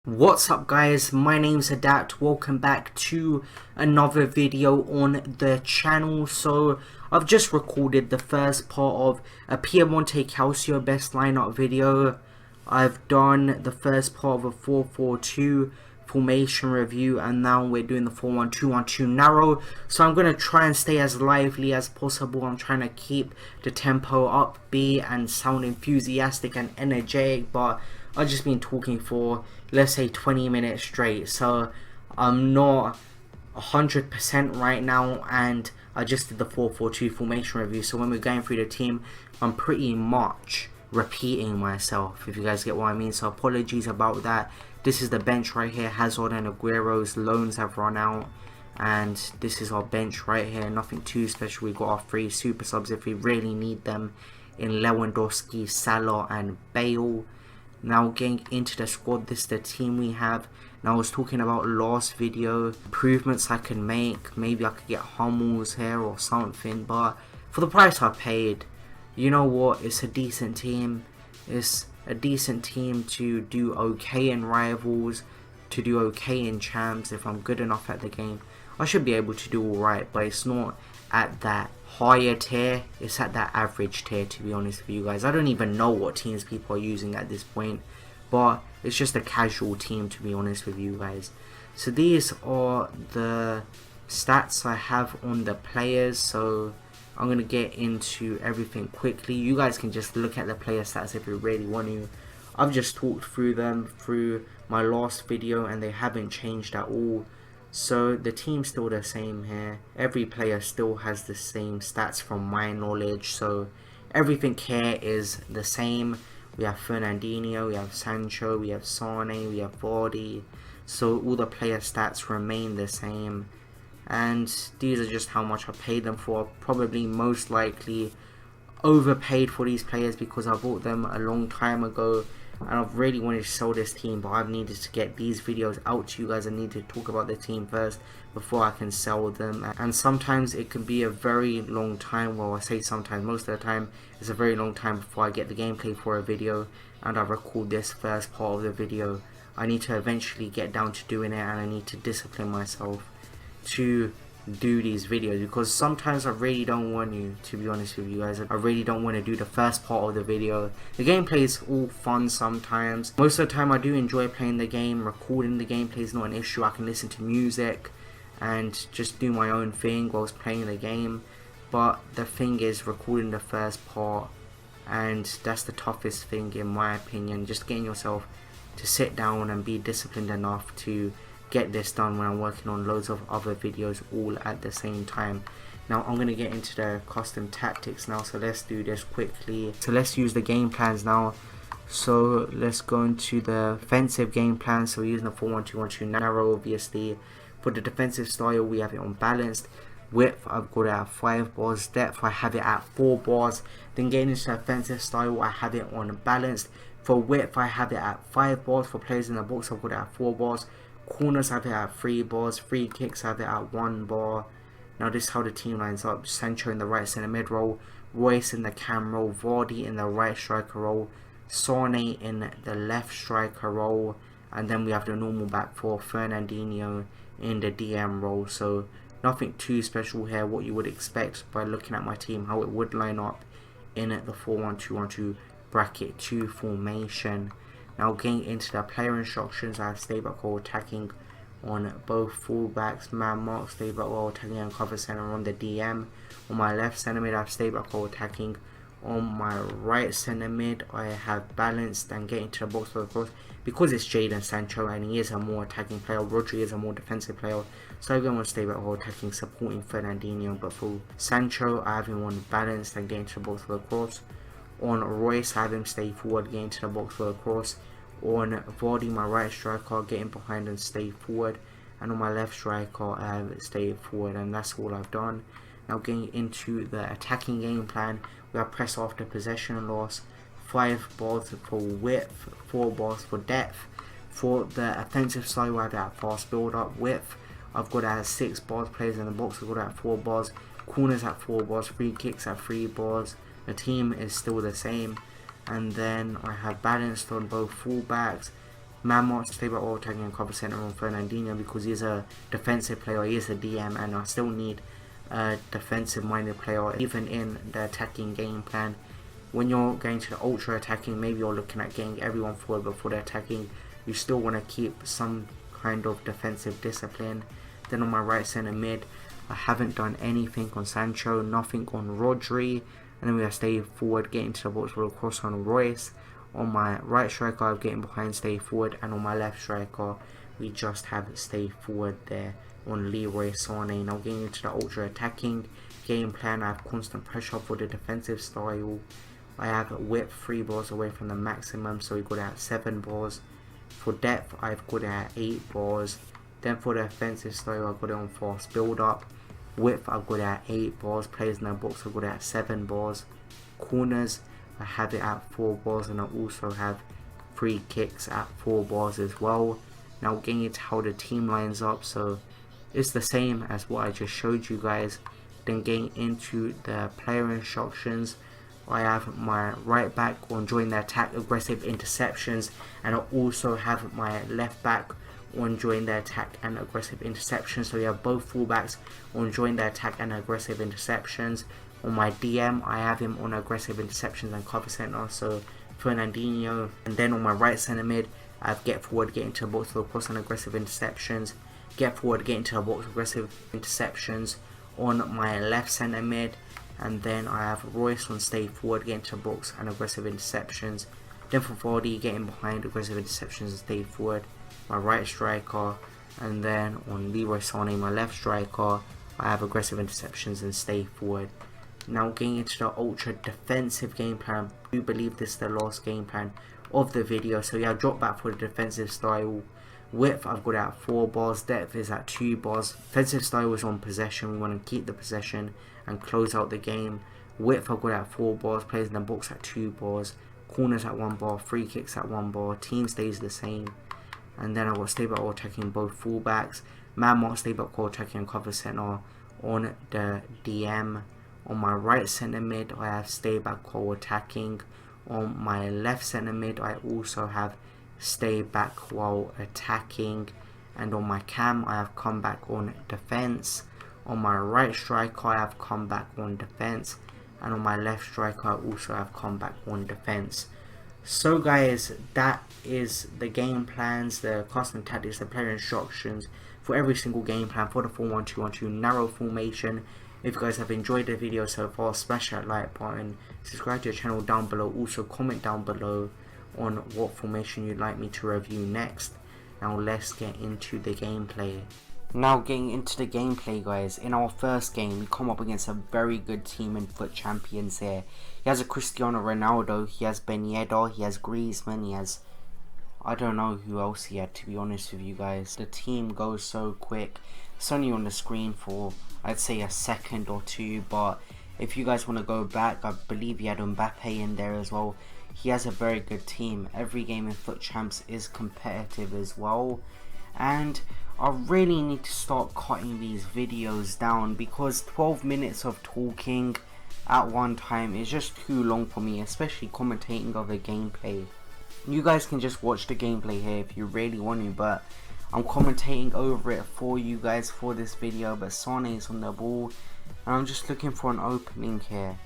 What's up guys, my name's Adapt. Welcome back to another video on the channel. So I've just recorded the first part of a Piemonte Calcio best lineup video. I've done the first part of a 4-4-2 formation review, and now we're doing the 4-1-2-1-2 narrow. So I'm going to try and stay as lively as possible. I'm trying to keep the tempo upbeat and sound enthusiastic and energetic, but I've just been talking for, let's say, 20 minutes straight, so I'm not 100% right now, and I just did the 4-4-2 formation review. So when we're going through the team, I'm pretty much repeating myself, if you guys get what I mean. So apologies about that. This is the bench right here. Hazard and Aguero's loans have run out, and this is our bench right here. Nothing too special. We got our 3 super subs if we really need them in Lewandowski, Salah and Bale. Now getting into the squad, this is the team we have. Now I was talking about last video, improvements I can make. Maybe I could get Hummels here or something, but for the price I paid, you know what, it's a decent team. It's a decent team to do okay in rivals, to do okay in champs. If I'm good enough at the game, I should be able to do alright, but it's not at that higher tier, it's at that average tier, to be honest with you guys. I don't even know what teams people are using at this point, but it's just a casual team, to be honest with you guys. So these are the stats I have on the players, so I'm going to get into everything quickly. You guys can just look at the player stats if you really want to. I've just talked through them through my last video and they haven't changed at all. So the team's still the same here. Every player still has the same stats from my knowledge. So everything here is the same. We have Fernandinho, we have Sancho, we have Sane, we have Vardy. So all the player stats remain the same. And these are just how much I paid them for. Probably most likely overpaid for these players because I bought them a long time ago. And I've really wanted to sell this team, but I've needed to get these videos out to you guys. I need to talk about the team first before I can sell them. And sometimes it can be a very long time. Well, I say sometimes, most of the time it's a very long time before I get the gameplay for a video and I record this first part of the video. I need to eventually get down to doing it, and I need to discipline myself to do these videos, because sometimes I really don't want to be honest with you guys. I really don't want to do the first part of the video. The gameplay is all fun sometimes. Most of the time I do enjoy playing the game. Recording the gameplay is not an issue. I can listen to music and just do my own thing whilst playing the game. But the thing is recording the first part, and that's the toughest thing in my opinion. Just getting yourself to sit down and be disciplined enough to get this done when I'm working on loads of other videos all at the same time. Now I'm going to get into the custom tactics now, so let's do this quickly. So let's use the game plans now. So let's go into the defensive game plan. So we're using the 4-1-2-1-2 narrow, obviously. For the defensive style, we have it on balanced. Width, I've got it at 5 bars. Depth, I have it at 4 bars. Then getting into the offensive style, I have it on balanced. For width, I have it at 5 bars. For players in the box, I've got it at 4 bars. Corners have it at 3 bars, free kicks have it at 1 bar. Now this is how the team lines up. Sancho in the right centre mid role, Royce in the cam role, Vardy in the right striker role, Sane in the left striker role, and then we have the normal back four, Fernandinho in the DM role. So nothing too special here, what you would expect by looking at my team, how it would line up in the 4-1-2-1-2 bracket 2 formation. Now getting into the player instructions, I have stay back while attacking on both fullbacks, man mark, stay back while attacking and cover centre on the DM. On my left centre mid, I have stay back while attacking. On my right centre mid, I have balanced and getting to the box for the cross. Because it's Jadon Sancho and he is a more attacking player, Rodri is a more defensive player, so I'm going to stay back while attacking, supporting Fernandinho. But for Sancho, I have him on balanced and getting to the box for the cross. On Royce, I have him stay forward, getting to the box for the cross. On Vardy, my right striker, getting behind and stay forward. And on my left striker, I have it stay forward, and that's all I've done. Now getting into the attacking game plan, we have press after possession loss, 5 bars for width, 4 bars for depth. For the offensive side, we have that fast build up. Width, I've got that 6 bars. Players in the box, I've got that 4 bars. Corners at 4 bars, free kicks at 3 bars. The team is still the same. And then I have balanced on both fullbacks, Mamot stay back or attacking and cover center on Fernandinho because he's a defensive player, he is a DM, and I still need a defensive minded player even in the attacking game plan. When you're going to the ultra attacking, maybe you're looking at getting everyone forward, but for the attacking you still want to keep some kind of defensive discipline. Then on my right centre mid, I haven't done anything on Sancho, nothing on Rodri, and then we have stay forward, getting to the box with a cross on Royce. On my right striker, I'm getting behind, stay forward, and on my left striker, we just have stay forward there on Leroy Sané. Now getting into the ultra attacking game plan, I have constant pressure for the defensive style. I have width 3 bars away from the maximum, so we got it at 7 bars. For depth, I've got it at 8 bars. Then for the offensive style, I've got it on fast build up. Width, I've got it at 8 bars. Players in the box, I've got it at 7 bars. Corners, I have it at 4 bars, and I also have free kicks at 4 bars as well. Now getting into how the team lines up, so it's the same as what I just showed you guys. Then getting into the player instructions, I have my right back on join the attack, aggressive interceptions, and I also have my left back on join the attack and aggressive interceptions. So we have both fullbacks on join the attack and aggressive interceptions. On my DM, I have him on aggressive interceptions and cover center, so Fernandinho. And then on my right centre mid, I have get forward, get into the box for cross and aggressive interceptions. Get forward, get into the box, aggressive interceptions on my left centre mid. And then I have Royce on stay forward, get into the box and aggressive interceptions. Then for Vardy, getting behind, aggressive interceptions and stay forward, my right striker. And then on Leroy Sané, my left striker, I have aggressive interceptions and stay forward. Now getting into the ultra defensive game plan, I do believe this is the last game plan of the video. So yeah, drop back for the defensive style. Width, I've got it at 4 bars. Depth is at 2 bars. Defensive style is on possession. We want to keep the possession and close out the game. Width, I've got it at 4 bars. Players in the box at 2 bars. Corners at 1 bar. Free kicks at 1 bar. Team stays the same. And then I've got stay back or attacking both fullbacks. Man mark, stay back or attacking and cover center on the DM. On my right centre mid, I have stay back while attacking. On my left centre mid, I also have stay back while attacking. And on my cam, I have come back on defence. On my right striker, I have come back on defence. And on my left striker, I also have come back on defence. So guys, that is the game plans, the custom tactics, the player instructions for every single game plan for the 4-1-2-1-2 narrow formation. If you guys have enjoyed the video so far, smash that like button, subscribe to the channel down below, also comment down below on what formation you'd like me to review next. Now let's get into the gameplay. Now getting into the gameplay guys, in our first game we come up against a very good team in Foot Champions here. He has a Cristiano Ronaldo, he has Ben Yedder, he has Griezmann, he has, I don't know who else he had, to be honest with you guys. The team goes so quick, it's only on the screen for I'd say a second or two, but if you guys want to go back, I believe he had Mbappe in there as well. He has a very good team. Every game in Foot Champs is competitive as well, and I really need to start cutting these videos down because 12 minutes of talking at one time is just too long for me, especially commentating of the gameplay. You guys can just watch the gameplay here if you really want to, but I'm commentating over it for you guys for this video. But Sané is on the ball and I'm just looking for an opening here,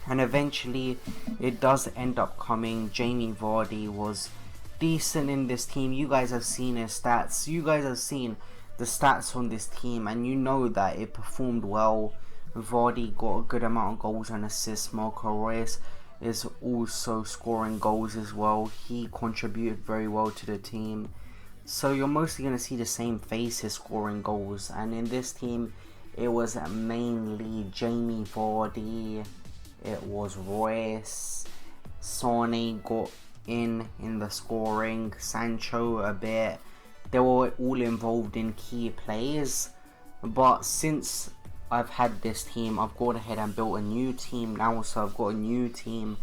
and eventually it does end up coming. Jamie Vardy was decent in this team. You guys have seen his stats, you guys have seen the stats on this team, and you know that it performed well. Vardy got a good amount of goals and assists. Marco Reus is also scoring goals as well. He contributed very well to the team. So you're mostly going to see the same faces scoring goals, and in this team it was mainly Jamie Vardy, it was Royce, Sané got in the scoring, Sancho a bit. They were all involved in key plays, but since I've had this team, I've gone ahead and built a new team now, so I've got a new team,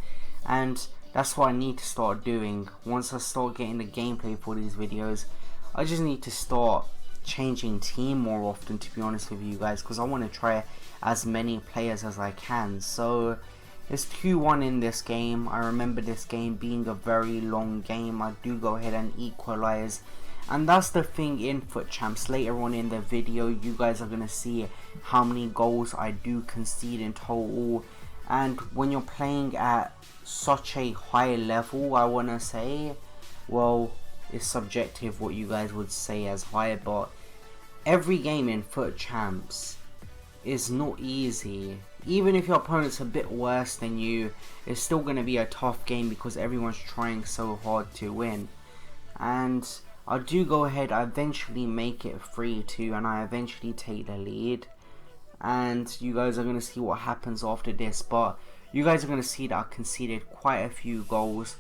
and that's what I need to start doing. Once I start getting the gameplay for these videos, I just need to start changing team more often, to be honest with you guys, because I want to try as many players as I can. So It's 2-1 in this game. I remember this game being a very long game. I do go ahead and equalize. And that's the thing in Foot Champs. Later on in the video, you guys are going to see how many goals I do concede in total. And when you're playing at such a high level, I want to say, well, it's subjective what you guys would say as high, but every game in Foot Champs is not easy. Even if your opponent's a bit worse than you, it's still going to be a tough game because everyone's trying so hard to win. And I do go ahead, I eventually make it 3-2 and I eventually take the lead. And you guys are going to see what happens after this, but you guys are going to see that I conceded quite a few goals,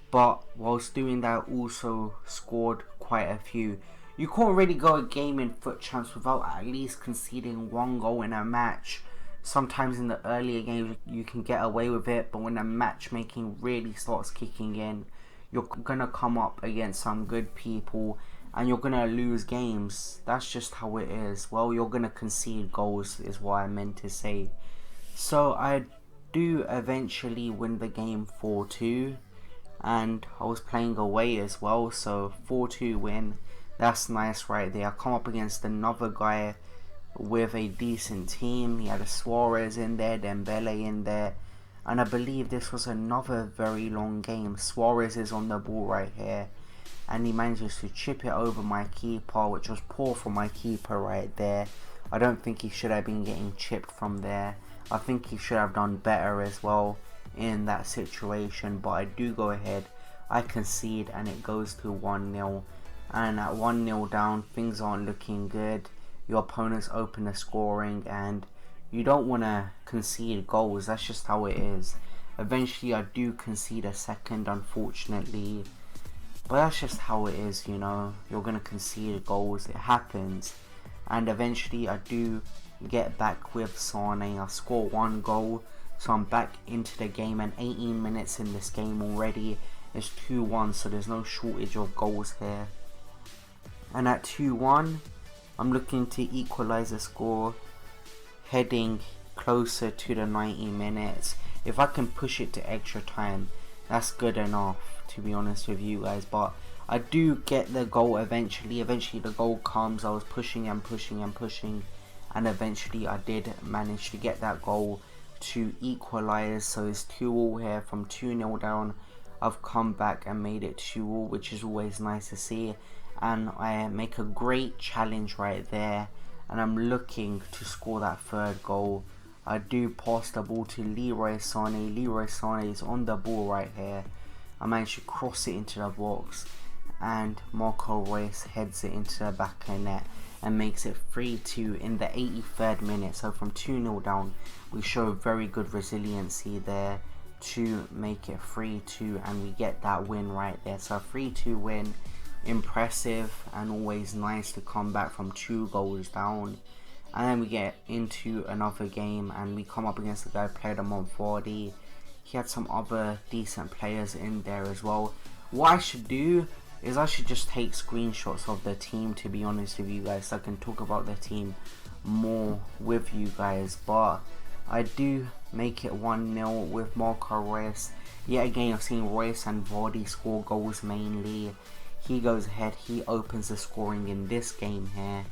but whilst doing that also scored quite a few. You can't really go a game in Foot Champs without at least conceding 1 goal in a match. Sometimes in the earlier games you can get away with it, but when the matchmaking really starts kicking in, you're gonna come up against some good people and you're gonna lose games. That's just how it is. Well, you're gonna concede goals is what I meant to say. So I do eventually win the game 4-2, and I was playing away as well, so 4-2 win. That's nice right there. I come up against another guy with a decent team. He had a Suarez in there, Dembele in there, and I believe this was another very long game. Suarez is on the ball right here, and he manages to chip it over my keeper, which was poor for my keeper right there. I don't think he should have been getting chipped from there. I think he should have done better as well in that situation, but I do go ahead, I concede, and it goes to 1-0. And at 1-0 down, things aren't looking good. Your opponents open the scoring and you don't want to concede goals. That's just how it is. Eventually I do concede a second, unfortunately, but that's just how it is, you know. You're going to concede goals, it happens. And eventually I do get back with Sane. I score 1 goal, so I'm back into the game, and 18 minutes in this game already. It's 2-1, so there's no shortage of goals here. And at 2-1, I'm looking to equalize the score, heading closer to the 90 minutes. If I can push it to extra time, that's good enough, to be honest with you guys. But I do get the goal eventually. Eventually the goal comes. I was pushing and pushing and pushing, and eventually I did manage to get that goal to equalize. So it's 2-all here. From 2-0 down, I've come back and made it 2-all, which is always nice to see. And I make a great challenge right there, and I'm looking to score that 3rd goal. I do pass the ball to Leroy Sané. Leroy Sané is on the ball right here. I manage to cross it into the box, and Marco Reus heads it into the back of the net and makes it 3-2 in the 83rd minute. So from 2-0 down, we show very good resiliency there to make it 3-2, and we get that win right there. So a 3-2 win. Impressive, and always nice to come back from 2 goals down. And then we get into another game and we come up against the guy who played a Monfordi. He had some other decent players in there as well. What I should do is I should just take screenshots of the team, to be honest with you guys, so I can talk about the team more with you guys. But I do make it 1-0 with Marco Reus. Yet again, I've seen Reus and Vardy score goals mainly. He goes ahead, he opens the scoring in this game here,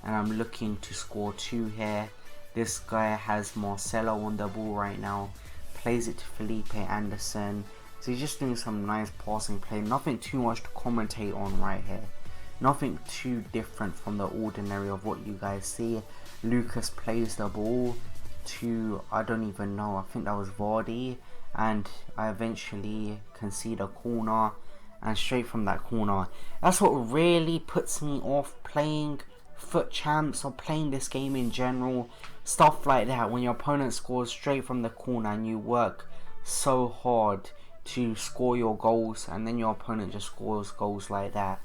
and I'm looking to score 2 here. This guy has Marcelo on the ball right now, plays it to Felipe Anderson, so he's just doing some nice passing play. Nothing too much to commentate on right here, nothing too different from the ordinary of what you guys see. Lucas plays the ball to, I don't even know, I think that was Vardy, and I eventually concede a corner. And straight from that corner, that's what really puts me off playing Foot Champs or playing this game in general. Stuff like that, when your opponent scores straight from the corner and you work so hard to score your goals, and then your opponent just scores goals like that.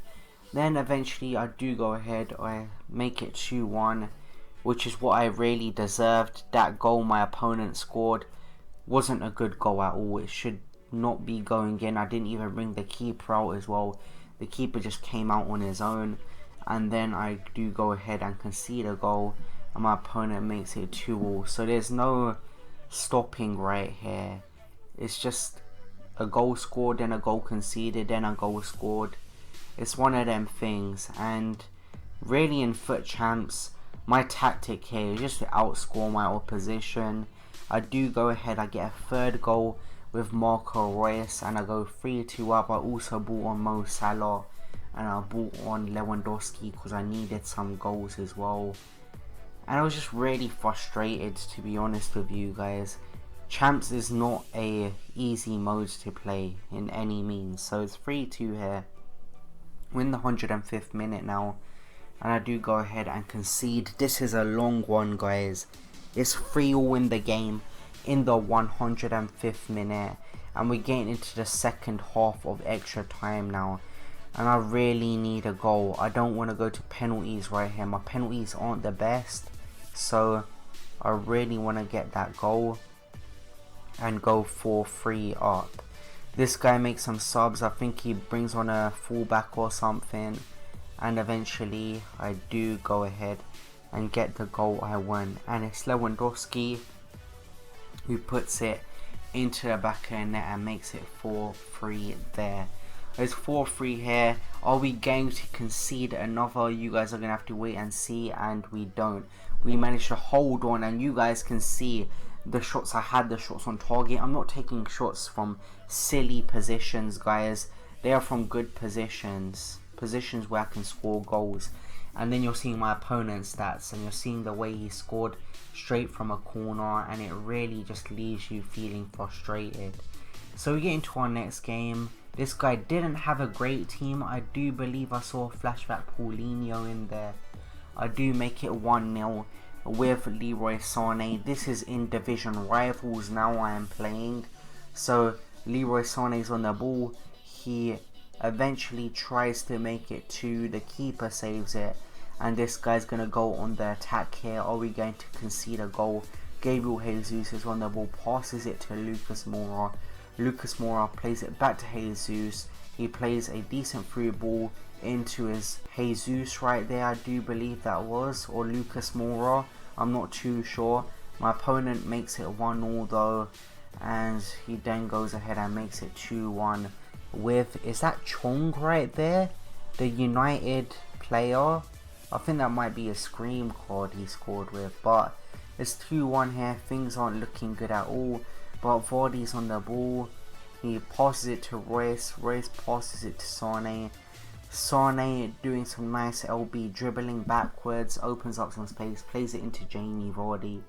Then eventually I do go ahead, I make it 2-1, which is what I really deserved. That goal my opponent scored wasn't a good goal at all. It should not be going in. I didn't even bring the keeper out as well. The keeper just came out on his own. And then I do go ahead and concede a goal, and my opponent makes it 2-all. So there's no stopping right here. It's just a goal scored, then a goal conceded, then a goal scored. It's one of them things, and really in FUT Champs, my tactic here is just to outscore my opposition. I do go ahead, I get a third goal with Marco Reus, and I go 3-2 up. I also bought on Mo Salah, and I bought on Lewandowski because I needed some goals as well. And I was just really frustrated, to be honest with you guys. Champs is not a easy mode to play in any means. So it's 3-2 here. We're in the 105th minute now, and I do go ahead and concede. This is a long one, guys. It's 3-all in the game in the 105th minute, and we're getting into the second half of extra time now, and I really need a goal. I don't want to go to penalties right here. My penalties aren't the best, so I really want to get that goal and go 4-3 up. This guy makes some subs. I think he brings on a fullback or something, and eventually I do go ahead and get the goal I want, and it's Lewandowski who puts it into the back of the net and makes it 4-3 there. It's 4-3 here. Are we going to concede another? You guys are going to have to wait and see, and we don't. We managed to hold on, and you guys can see the shots I had, the shots on target. I'm not taking shots from silly positions, guys. They are from good positions where I can score goals. And then you're seeing my opponent's stats, and you're seeing the way he scored straight from a corner, and it really just leaves you feeling frustrated. So we get into our next game. This guy didn't have a great team. I do believe I saw flashback Paulinho in there. I do make it 1-0 with Leroy Sané. This is in division rivals now I am playing. So Leroy Sané's on the ball. He eventually tries to make it to the keeper, saves it, and this guy's gonna go on the attack here. Are we going to concede a goal? Gabriel Jesus is on the ball, passes it to Lucas Moura. Lucas Moura plays it back to Jesus. He plays a decent through ball into his Jesus right there, I do believe that was, or Lucas Moura, I'm not too sure. My opponent makes it 1-0 though, and he then goes ahead and makes it 2-1 with, is that Chong right there? The United player? I think that might be a Scream card he scored with, but it's 2-1 here. Things aren't looking good at all, but Vardy's on the ball. He passes it to Reus. Reus passes it to Sané. Sané doing some nice LB dribbling backwards, opens up some space, plays it into Jamie Vardy,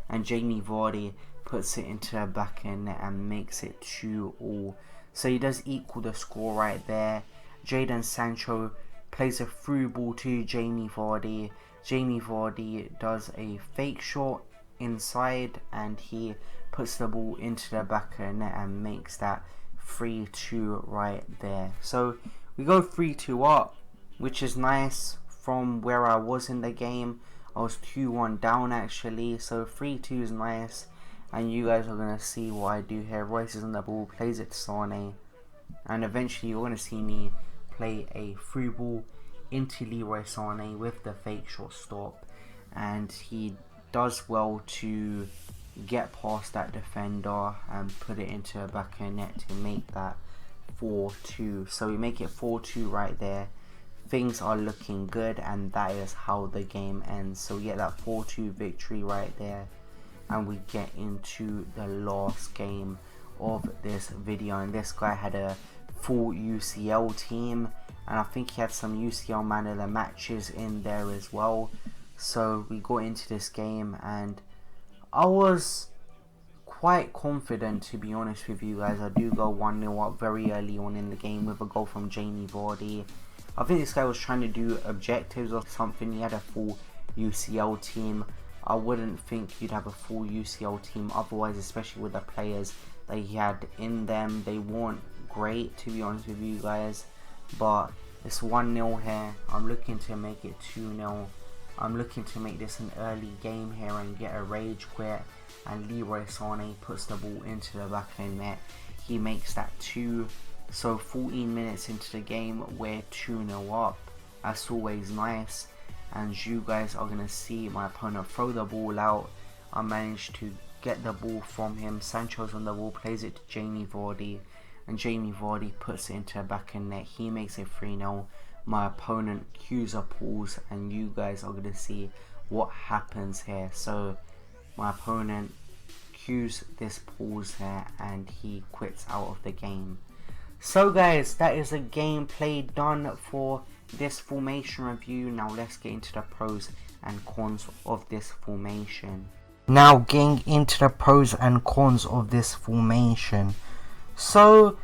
and Jamie Vardy puts it into the back end and makes it 2-all. So he does equal the score right there. Jadon Sancho plays a through ball to Jamie Vardy. Jamie Vardy does a fake shot inside, and he puts the ball into the back of the net and makes that 3-2 right there. So we go 3-2 up, which is nice from where I was in the game. I was 2-1 down actually, so 3-2 is nice, and you guys are going to see what I do here. Royce is on the ball, plays it to Sané, and eventually you're going to see me play a through ball into Leroy Sané with the fake shot stop, and he does well to get past that defender and put it into the back of the net to make that 4-2. So we make it 4-2 right there. Things are looking good, and that is how the game ends. So we get that 4-2 victory right there, and we get into the last game of this video. And this guy had a full UCL team, and I think he had some UCL man of the matches in there as well. So we got into this game, and I was quite confident, to be honest with you guys. I do go 1-0 up very early on in the game with a goal from Jamie Vardy. I think this guy was trying to do objectives or something. He had a full UCL team. I wouldn't think you'd have a full UCL team otherwise, especially with the players that he had in them. They weren't great, to be honest with you guys, but it's 1-0 here. I'm looking to make it 2-0. I'm looking to make this an early game here and get a rage quit, and Leroy Sané puts the ball into the back of the net. He makes that 2. So 14 minutes into the game, we're 2-0 up. That's always nice, and you guys are going to see my opponent throw the ball out. I managed to get the ball from him. Sancho's on the ball, plays it to Jamie Vardy, and Jamie Vardy puts it into the back of net. He makes it 3-0. My opponent cues a pause, and you guys are going to see what happens here. So my opponent cues this pause here, and he quits out of the game. So guys, that is a gameplay done for this formation review. Now let's get into the pros and cons of this formation. Now getting into the pros and cons of this formation. So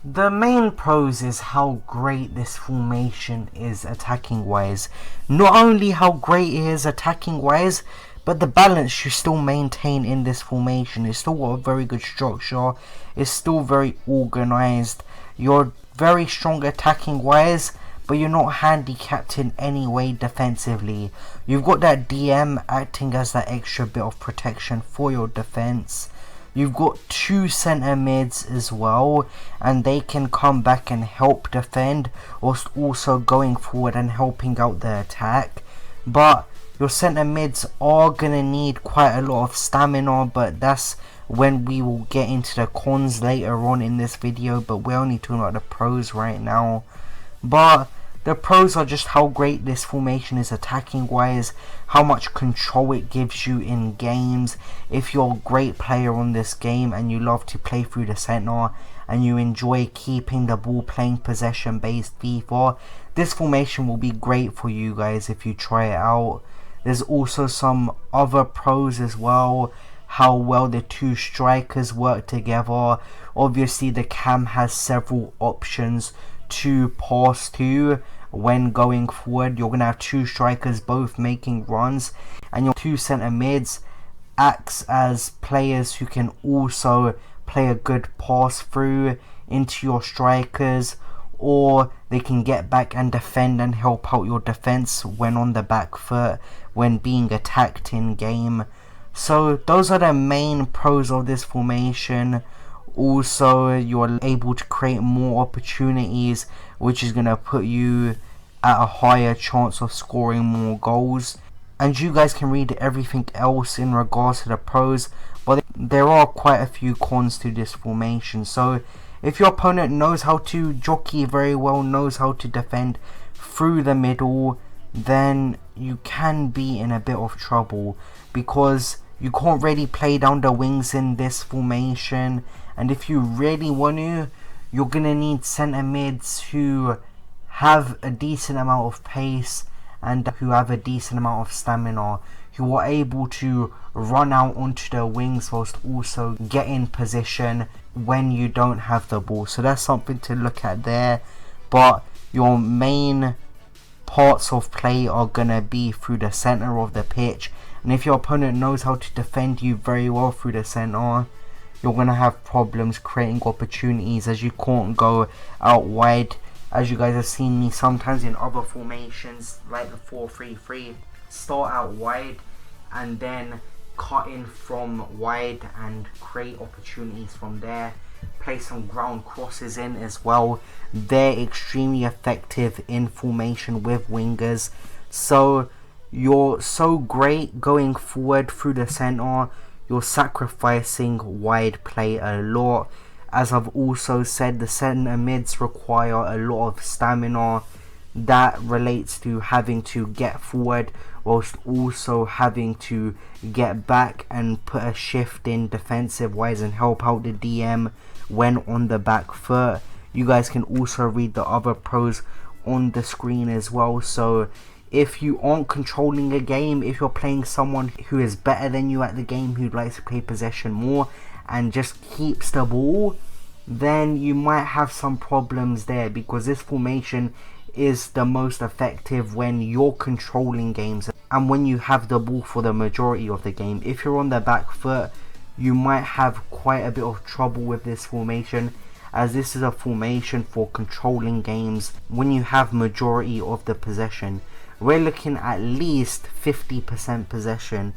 the main pros is how great this formation is attacking wise. Not only how great it is attacking wise, but the balance you still maintain in this formation. It's still got a very good structure. It's still very organized. You're very strong attacking wise, but you're not handicapped in any way defensively. You've got that DM acting as that extra bit of protection for your defense. You've got 2 centre mids as well, and they can come back and help defend, whilst also going forward and helping out the attack. But your centre mids are going to need quite a lot of stamina, but that's when we will get into the cons later on in this video. But we're only talking about the pros right now. But the pros are just how great this formation is attacking wise, how much control it gives you in games. If you're a great player on this game and you love to play through the centre and you enjoy keeping the ball, playing possession based FIFA, this formation will be great for you guys if you try it out. There's also some other pros as well, how well the 2 strikers work together. Obviously the cam has several options to pass to when going forward. You're going to have 2 strikers both making runs, and your 2 centre mids acts as players who can also play a good pass through into your strikers, or they can get back and defend and help out your defense when on the back foot when being attacked in game. So those are the main pros of this formation. Also, you're able to create more opportunities, which is going to put you at a higher chance of scoring more goals. And you guys can read everything else in regards to the pros, but there are quite a few cons to this formation. So if your opponent knows how to jockey very well, knows how to defend through the middle, then you can be in a bit of trouble, because you can't really play down the wings in this formation. And if you really want to, you're going to need centre mids who have a decent amount of pace and who have a decent amount of stamina, who are able to run out onto the wings whilst also get in position when you don't have the ball. So that's something to look at there. But your main parts of play are going to be through the centre of the pitch, and if your opponent knows how to defend you very well through the centre, you're going to have problems creating opportunities, as you can't go out wide. As you guys have seen me sometimes in other formations like the 4-3-3, start out wide and then cut in from wide and create opportunities from there. Play some ground crosses in as well. They're extremely effective in formation with wingers. So you're so great going forward through the centre. You're sacrificing wide play a lot. As I've also said, the centre mids require a lot of stamina. That relates to having to get forward whilst also having to get back and put a shift in defensive wise and help out the DM when on the back foot. You guys can also read the other pros on the screen as well. So if you aren't controlling a game, if you're playing someone who is better than you at the game, who likes to play possession more and just keeps the ball, then you might have some problems there, because this formation is the most effective when you're controlling games and when you have the ball for the majority of the game. If you're on the back foot, you might have quite a bit of trouble with this formation, as this is a formation for controlling games when you have majority of the possession. We're looking at least 50% possession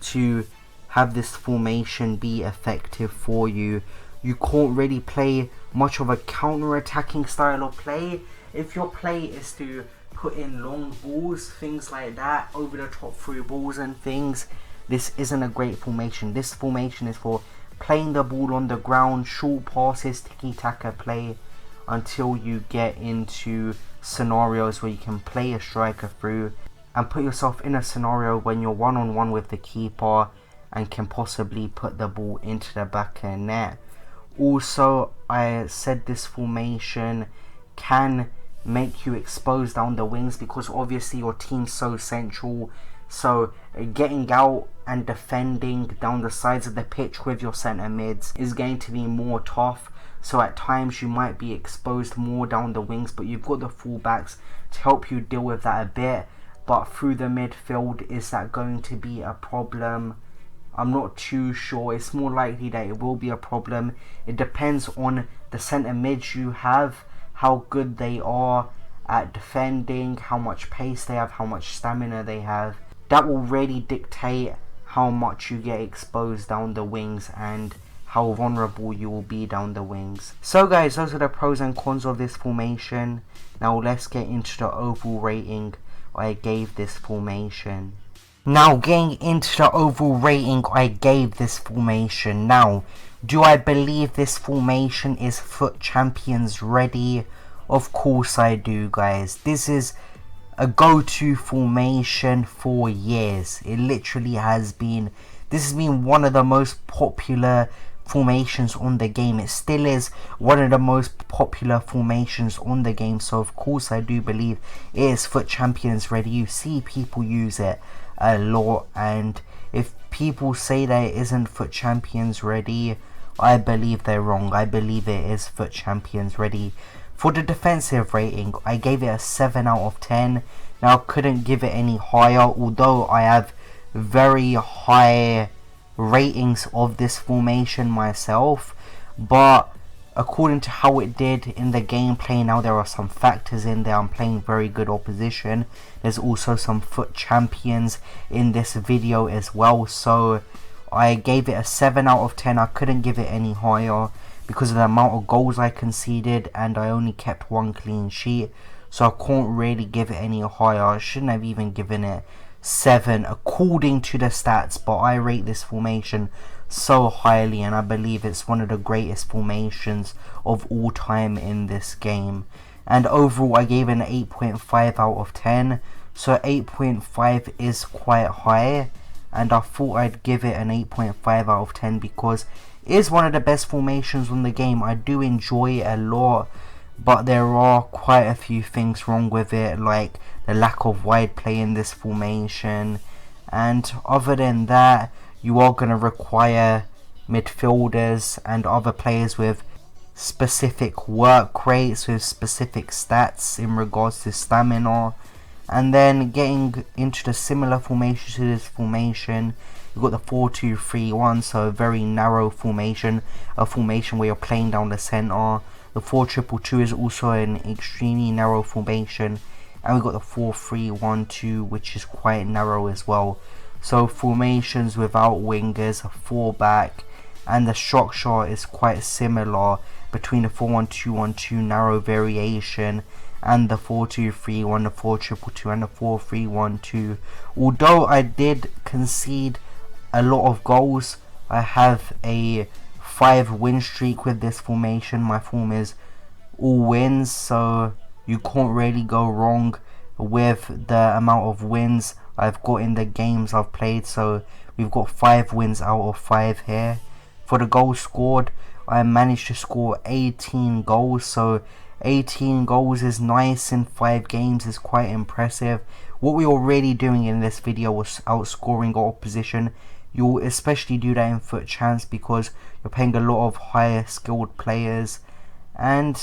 to have this formation be effective for you. You can't really play much of a counter-attacking style of play. If your play is to put in long balls, things like that, over the top through balls and things, this isn't a great formation. This formation is for playing the ball on the ground, short passes, tiki-taka play, until you get into scenarios where you can play a striker through and put yourself in a scenario when you're one-on-one with the keeper and can possibly put the ball into the back of the net. Also, I said this formation can make you expose down the wings because obviously your team's so central, so getting out and defending down the sides of the pitch with your centre mids is going to be more tough. So at times you might be exposed more down the wings, but you've got the fullbacks to help you deal with that a bit. But through the midfield, is that going to be a problem? I'm not too sure. It's more likely that it will be a problem. It depends on the centre mids you have, how good they are at defending, how much pace they have, how much stamina they have. That will really dictate how much you get exposed down the wings and how vulnerable you will be down the wings. So guys, those are the pros and cons of this formation. Now let's get into the overall rating I gave this formation. Now getting into the overall rating I gave this formation. Now, do I believe this formation is FUT Champions ready? Of course I do, guys. This is a go-to formation for years. It literally has been. This has been one of the most popular formations on the game. It still is one of the most popular formations on the game, so of course I do believe it is FUT Champions ready. You see people use it a lot, and if people say that it isn't FUT Champions ready, I believe they're wrong. I believe it is FUT Champions ready. For the defensive rating, I gave it a 7 out of 10. Now I couldn't give it any higher, although I have very high ratings of this formation myself, but according to how it did in the gameplay, now there are some factors in there. I'm playing very good opposition. There's also some FUT champions in this video as well, so I gave it a 7 out of 10. I couldn't give it any higher because of the amount of goals I conceded, and I only kept 1 clean sheet, so I can't really give it any higher. I shouldn't have even given it 7 according to the stats, but I rate this formation so highly, and I believe it's one of the greatest formations of all time in this game. And overall I gave it an 8.5 out of 10, so 8.5 is quite high, and I thought I'd give it an 8.5 out of 10 because it is one of the best formations on the game. I do enjoy it a lot, but there are quite a few things wrong with it, like the lack of wide play in this formation, and other than that, you are going to require midfielders and other players with specific work rates, with specific stats in regards to stamina. And then getting into the similar formation to this formation, you've got the 4-2-3-1, so a very narrow formation, a formation where you're playing down the centre. The 4-2-2 is also an extremely narrow formation, and we've got the 4-3-1-2, which is quite narrow as well. So formations without wingers, a 4-back, and the structure is quite similar between the 4-1-2-1-2 narrow variation and the 4-2-3-1, the 4-2-2-2 and the 4-3-1-2. Although I did concede a lot of goals, I have a 5 win streak with this formation. My form is all wins, so you can't really go wrong with the amount of wins I've got in the games I've played. So we've got 5 wins out of 5 here. For the goals scored, I managed to score 18 goals, so 18 goals is nice in 5 games, is quite impressive. What we were really doing in this video was outscoring our opposition. You'll especially do that in FUT Champs because you're playing a lot of higher skilled players, and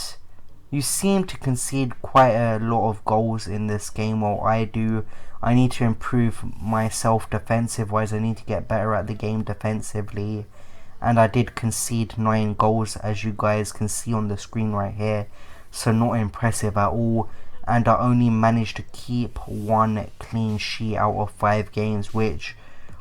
you seem to concede quite a lot of goals in this game, while I do. I need to improve myself defensive wise. I need to get better at the game defensively, and I did concede 9 goals, as you guys can see on the screen right here, so not impressive at all. And I only managed to keep 1 clean sheet out of 5 games, which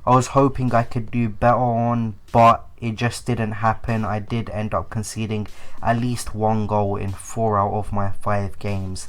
I was hoping I could do better on, but it just didn't happen. I did end up conceding at least 1 goal in 4 out of my 5 games.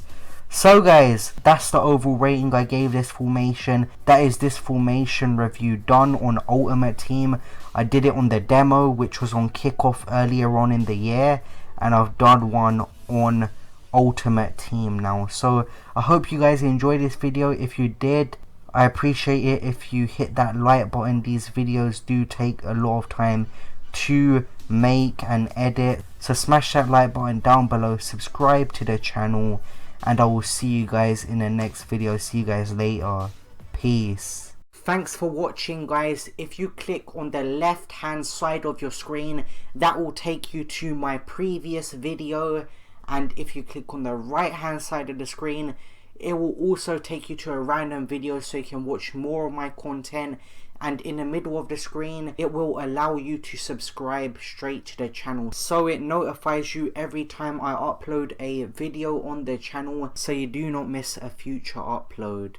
So guys, that's the overall rating I gave this formation. That is this formation review done on Ultimate Team. I did it on the demo, which was on kickoff earlier on in the year, and I've done one on Ultimate Team now. So I hope you guys enjoyed this video. If you did, I appreciate it if you hit that like button. These videos do take a lot of time to make and edit, so smash that like button down below, subscribe to the channel, and I will see you guys in the next video. See you guys later. Peace. Thanks for watching guys. If you click on the left hand side of your screen, that will take you to my previous video, and if you click on the right hand side of the screen, it will also take you to a random video so you can watch more of my content. And in the middle of the screen, it will allow you to subscribe straight to the channel, so it notifies you every time I upload a video on the channel, so you do not miss a future upload.